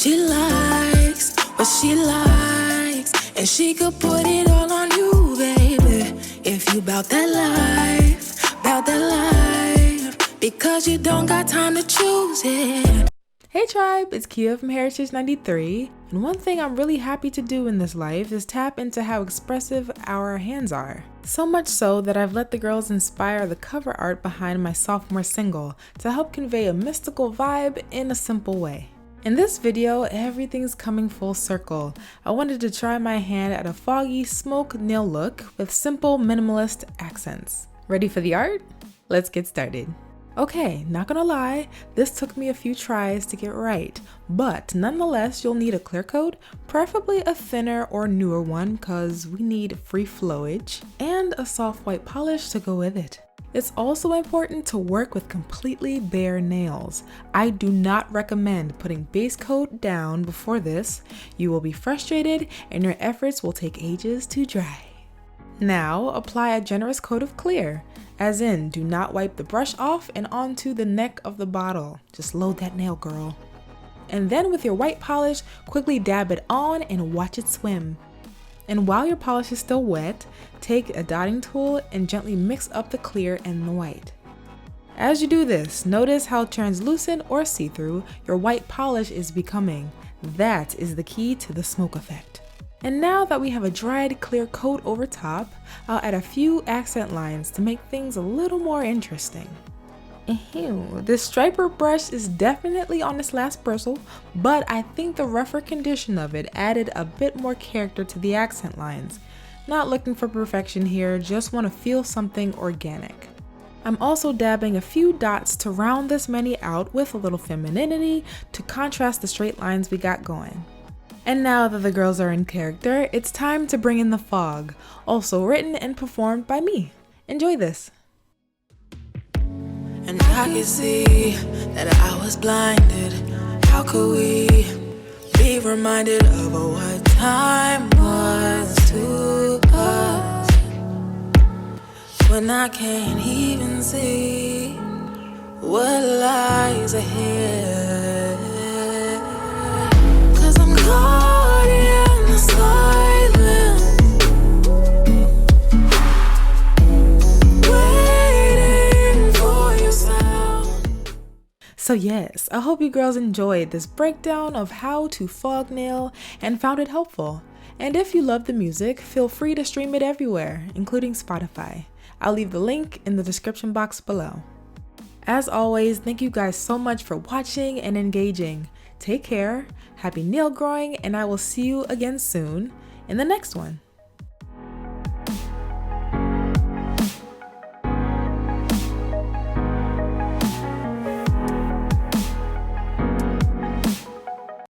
she likes, what she likes, and she could put it all on you, baby. If you bout that life, because you don't got time to choose it. Hey tribe, it's Kia from Heritage 93, and one thing I'm really happy to do in this life is tap into how expressive our hands are. So much so that I've let the girls inspire the cover art behind my sophomore single to help convey a mystical vibe in a simple way. In this video, everything's coming full circle. I wanted to try my hand at a foggy smoke nail look with simple minimalist accents. Ready for the art? Let's get started. Okay, not gonna lie, this took me a few tries to get right, but nonetheless you'll need a clear coat, preferably a thinner or newer one cause we need free flowage, and a soft white polish to go with it. It's also important to work with completely bare nails. I do not recommend putting base coat down before this. You will be frustrated and your efforts will take ages to dry. Now apply a generous coat of clear. As in, do not wipe the brush off and onto the neck of the bottle. Just load that nail, girl. And then with your white polish, quickly dab it on and watch it swim. And while your polish is still wet, take a dotting tool and gently mix up the clear and the white. As you do this, notice how translucent or see-through your white polish is becoming. That is the key to the smoke effect. And now that we have a dried clear coat over top, I'll add a few accent lines to make things a little more interesting. This striper brush is definitely on its last bristle, but I think the rougher condition of it added a bit more character to the accent lines. Not looking for perfection here, just want to feel something organic. I'm also dabbing a few dots to round this mani out with a little femininity to contrast the straight lines we got going. And now that the girls are in character, it's time to bring in the fog, also written and performed by me. Enjoy this. And I can see that I was blinded. How could we be reminded of what time was to us when I can't even see what lies ahead? 'Cause I'm caught in the silence, waiting for your sound. So yes, I hope you girls enjoyed this breakdown of how to fog nail and found it helpful. And if you love the music, feel free to stream it everywhere, including Spotify. I'll leave the link in the description box below. As always, thank you guys so much for watching and engaging. Take care, happy nail growing, and I will see you again soon in the next one.